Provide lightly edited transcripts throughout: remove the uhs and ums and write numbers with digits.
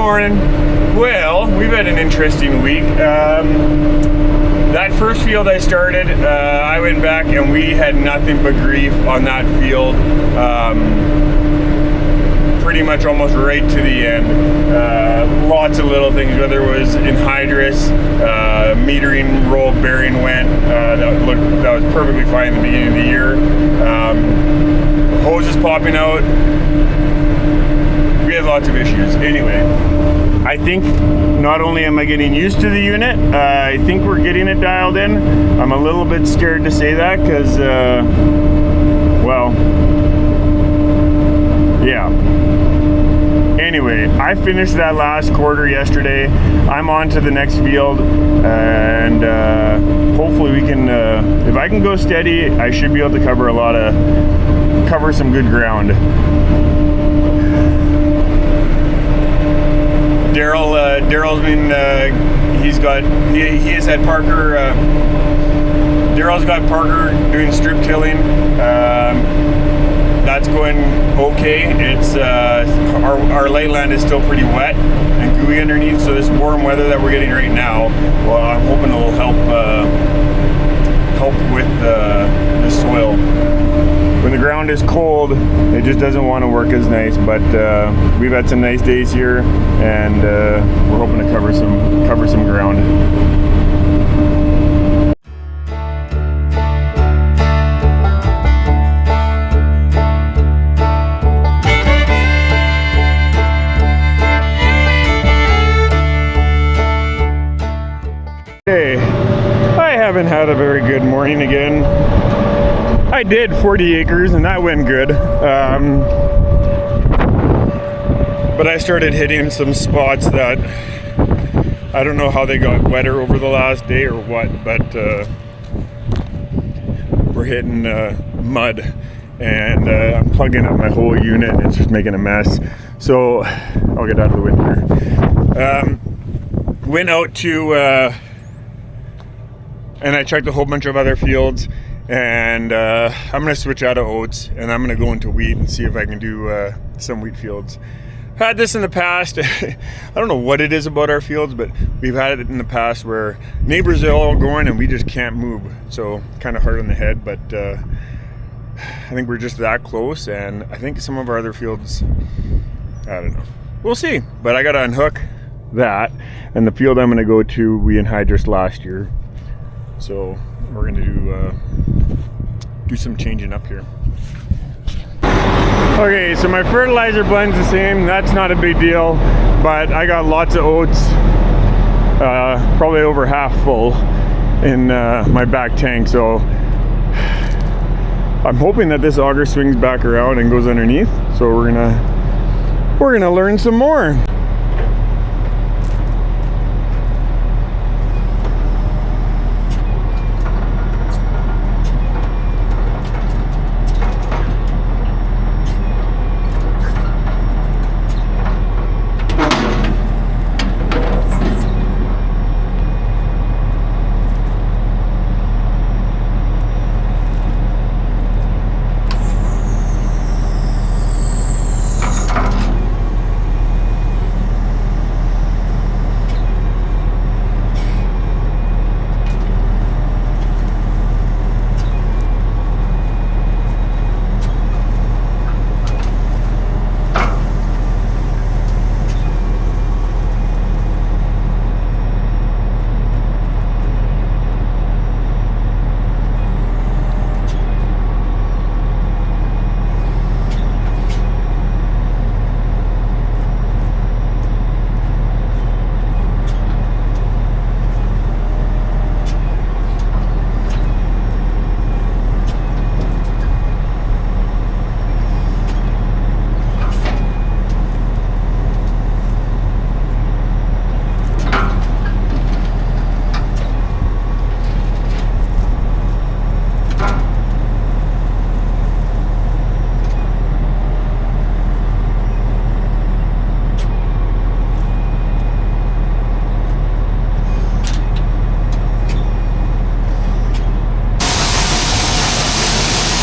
morning. Well, we've had an interesting week. That first field I started, I went back and we had nothing but grief on that field. Pretty much almost right to the end. Lots of little things, whether it was anhydrous, metering roll bearing went, that was perfectly fine in the beginning of the year. Hoses popping out. We had lots of issues. Anyway, I think not only am I getting used to the unit, I think we're getting it dialed in. I'm a little bit scared to say that because, well, yeah. Anyway, I finished that last quarter yesterday. I'm on to the next field, and hopefully we can, if I can go steady, I should be able to cover some good ground. Daryl's been, he has had Parker, Daryl's got Parker doing strip tilling. That's going okay. It's our lay land is still pretty wet and gooey underneath, so this warm weather that we're getting right now, well, I'm hoping it'll help with the soil. When the ground is cold, it just doesn't want to work as nice, but we've had some nice days here, and we're hoping to cover some ground. Hey, I haven't had a very good morning again. I did 40 acres and that went good. But I started hitting some spots that I don't know how they got wetter over the last day or what, but we're hitting mud, and I'm plugging up my whole unit and it's just making a mess. So I'll get out of the wind here. Went out to and I checked a whole bunch of other fields, and I'm going to switch out of oats and I'm going to go into wheat and see if I can do some wheat fields. Had this in the past. I don't know what it is about our fields, but we've had it in the past where neighbors are all going and we just can't move. So kind of hard on the head, but I think we're just that close, and I think some of our other fields, I don't know. We'll see. But I got to unhook that, and the field I'm going to go to, we anhydrous last year. So we're going to do some changing up here. Okay, so my fertilizer blend's the same. That's not a big deal, but I got lots of oats, probably over half full in my back tank. So I'm hoping that this auger swings back around and goes underneath. So we're gonna learn some more.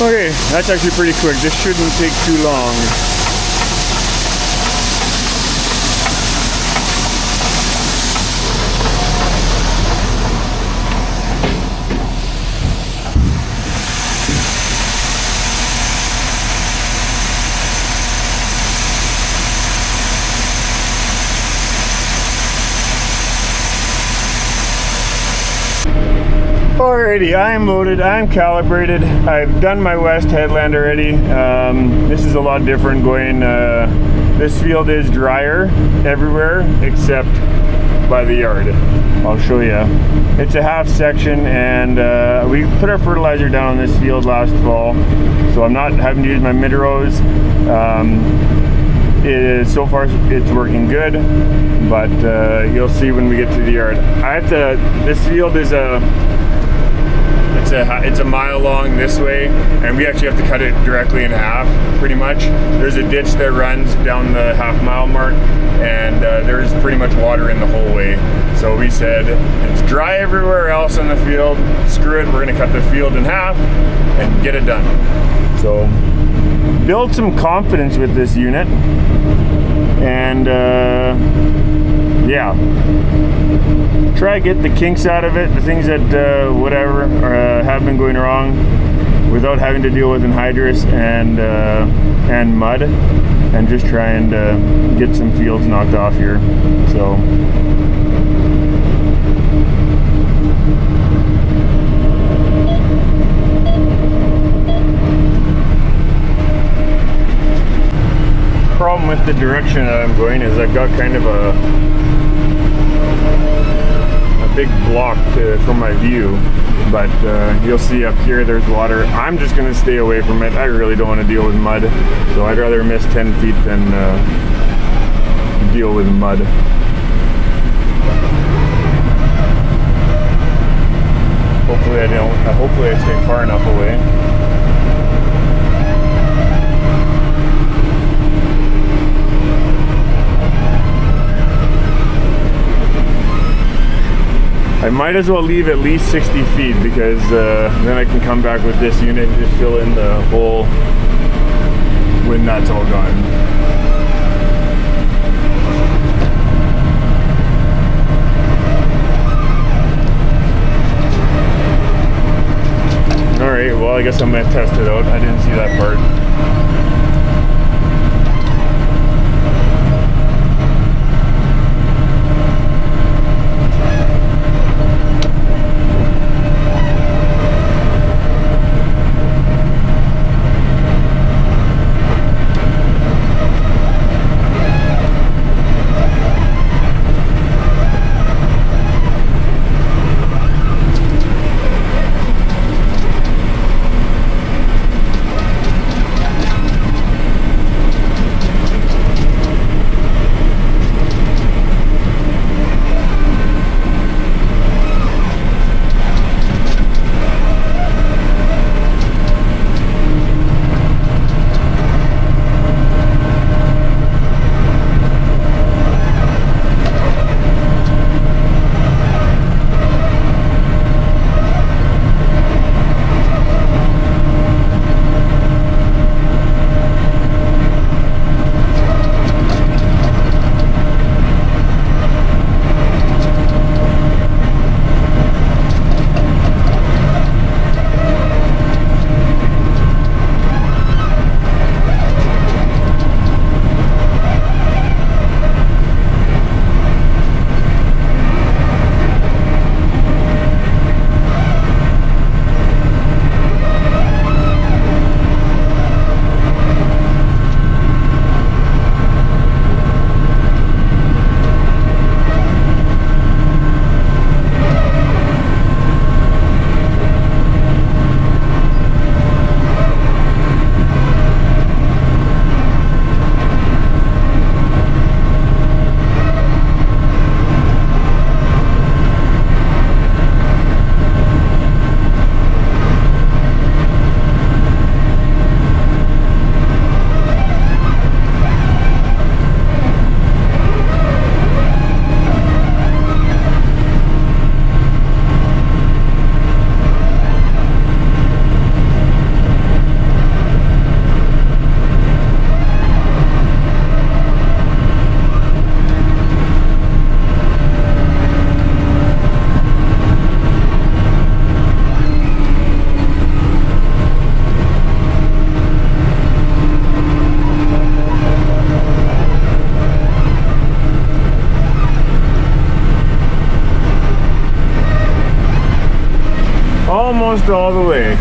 Okay, that's actually pretty quick. This shouldn't take too long. Alrighty, I am loaded, I'm calibrated, I've done my west headland already. This is a lot different going, this field is drier everywhere except by the yard. I'll show you. It's a half section, and we put our fertilizer down on this field last fall, so I'm not having to use my mid-rows. So far it's working good, but you'll see when we get to the yard. This field is it's a mile long this way, and we actually have to cut it directly in half, pretty much. There's a ditch that runs down the half-mile mark, and there's pretty much water in the whole way. So we said, it's dry everywhere else in the field, screw it, we're gonna cut the field in half and get it done. So, build some confidence with this unit, and yeah, try to get the kinks out of it, the things that whatever have been going wrong, without having to deal with anhydrous and mud, and just try and get some fields knocked off here. So problem with the direction that I'm going is I've got kind of a big block from my view, but you'll see up here there's water. I'm just going to stay away from it. I really don't want to deal with mud, so I'd rather miss 10 feet than deal with mud. Hopefully I stay far enough away. I might as well leave at least 60 feet, because then I can come back with this unit and just fill in the hole when that's all gone. Alright, well I guess I'm going to test it out. I didn't see that part. almost all the way.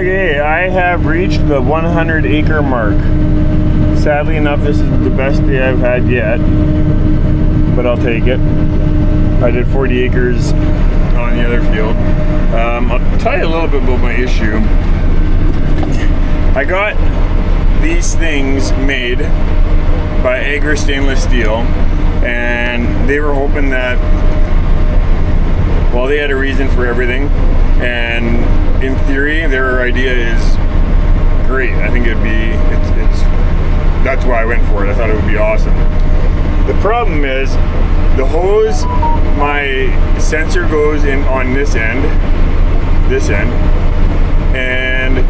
Okay, I have reached the 100 acre mark. Sadly enough, this is the best day I've had yet, but I'll take it. I did 40 acres on the other field. I'll tell you a little bit about my issue. I got these things made by Agri Stainless Steel, and they were hoping that, well, they had a reason for everything, and in theory, their idea is great. I think it'd be, that's why I went for it. I thought it would be awesome. The problem is, the hose, my sensor goes in on this end, and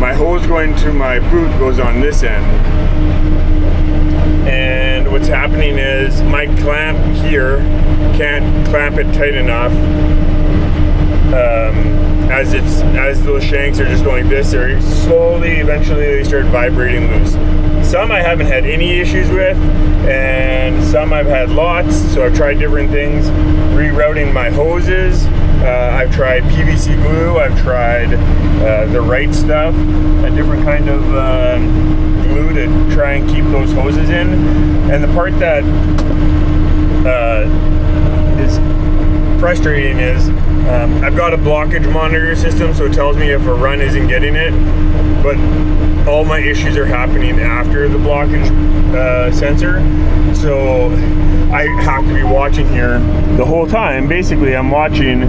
my hose going to my boot goes on this end. And what's happening is my clamp here can't clamp it tight enough. As those shanks are just going this, they're slowly, eventually they start vibrating loose. Some I haven't had any issues with, and some I've had lots, so I've tried different things. Rerouting my hoses, I've tried PVC glue, I've tried the right stuff, a different kind of glue to try and keep those hoses in. And the part that is frustrating is I've got a blockage monitor system, so it tells me if a run isn't getting it, but all my issues are happening after the blockage sensor, so I have to be watching here the whole time. Basically, I'm watching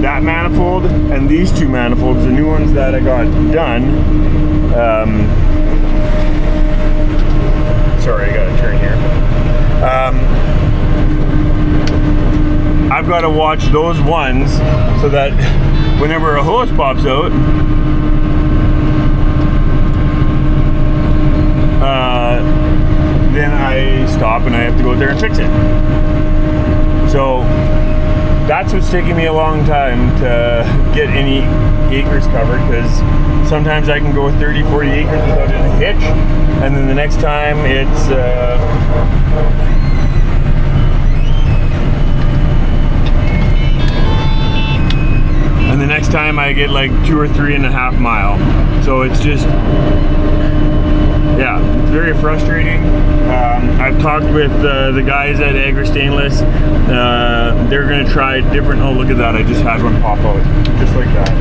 that manifold and these two manifolds, the new ones that I got done. Sorry, I gotta turn here. I've got to watch those ones so that whenever a hose pops out, then I stop and I have to go there and fix it. So that's what's taking me a long time to get any acres covered, because sometimes I can go 30, 40 acres without a hitch, and then the next time it's and the next time I get like 2 or 3.5 mile. So it's just, yeah, it's very frustrating. I've talked with the guys at Agri Stainless. They're gonna try different, oh look at that, I just had one pop out, just like that.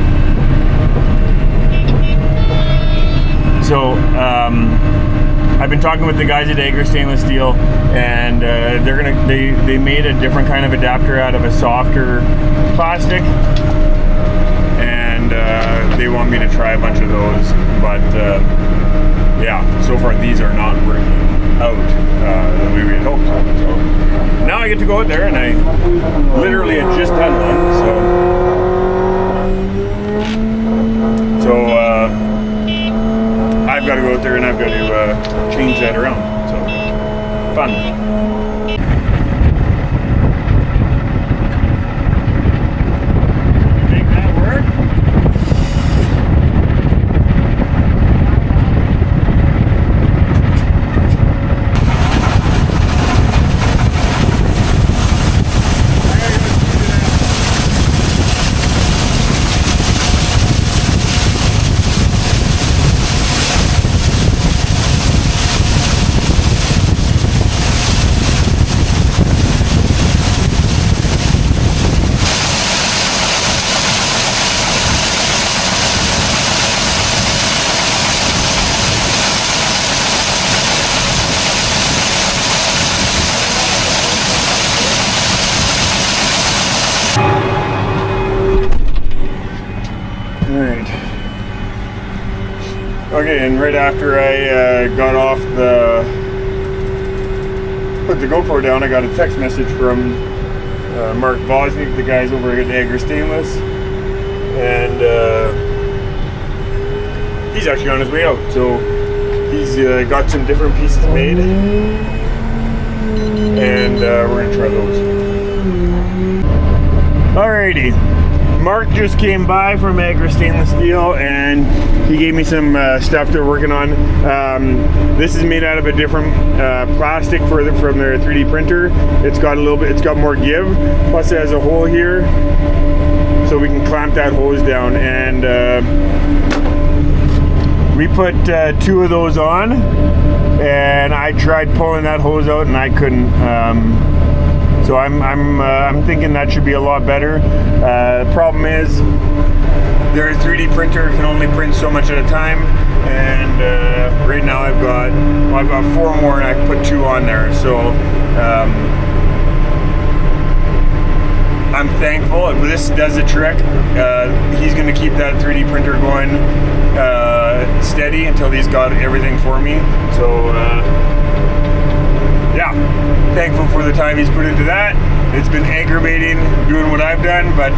So, I've been talking with the guys at Agri Stainless Steel, and they made a different kind of adapter out of a softer plastic. They want me to try a bunch of those, but yeah, so far these are not working out the way we had hoped. So now I get to go out there, and I literally had just done one. So I've got to go out there and I've got to change that around. So fun. Okay, and right after I got off put the GoPro down, I got a text message from Mark Vosnick, the guys over at Agri Stainless, and he's actually on his way out. So he's got some different pieces made, and we're gonna try those. Alrighty. Mark just came by from Agri Stainless Steel, and he gave me some stuff they're working on. This is made out of a different plastic from their 3D printer. It's got more give. Plus, it has a hole here, so we can clamp that hose down. And we put 2 of those on, and I tried pulling that hose out, and I couldn't. So I'm thinking that should be a lot better. The problem is their 3D printer can only print so much at a time, and right now I've got 4 more, and I put 2 on there. So I'm thankful. If this does the trick, he's going to keep that 3D printer going steady until he's got everything for me. So yeah, thankful for the time he's put into that. It's been aggravating doing what I've done, but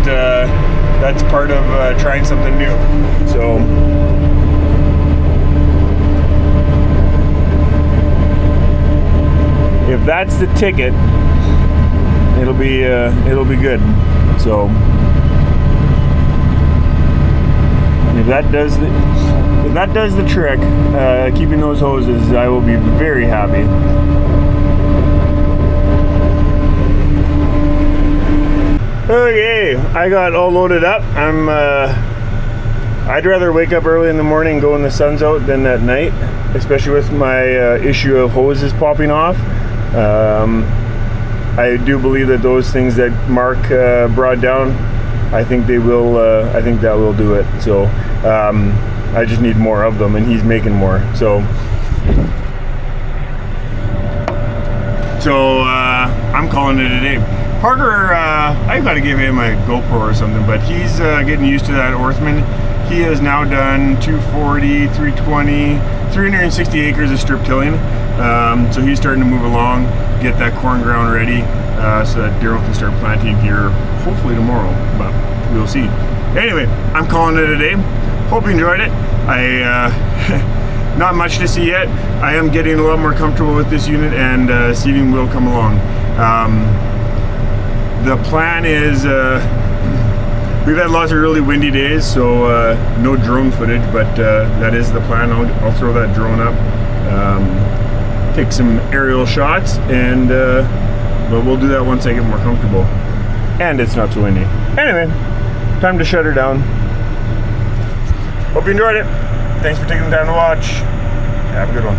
that's part of trying something new. So if that's the ticket, it'll be good. So if that does the trick, keeping those hoses, I will be very happy. Okay, I got all loaded up. I'd rather wake up early in the morning and go when the sun's out than at night, especially with my issue of hoses popping off. I do believe that those things that Mark brought down, I think they will. I think that will do it. So I just need more of them, and he's making more. So I'm calling it a day. Parker, I've got to give him a GoPro or something, but he's getting used to that Orthman. He has now done 240, 320, 360 acres of strip tilling. So he's starting to move along, get that corn ground ready, so that Daryl can start planting here hopefully tomorrow, but we'll see. Anyway, I'm calling it a day. Hope you enjoyed it. Not much to see yet. I am getting a lot more comfortable with this unit, and seating will come along. The plan is, we've had lots of really windy days, so no drone footage, but that is the plan. I'll throw that drone up, take some aerial shots, and but we'll do that once I get more comfortable. And it's not so windy. Anyway, time to shut her down. Hope you enjoyed it. Thanks for taking the time to watch. Have a good one.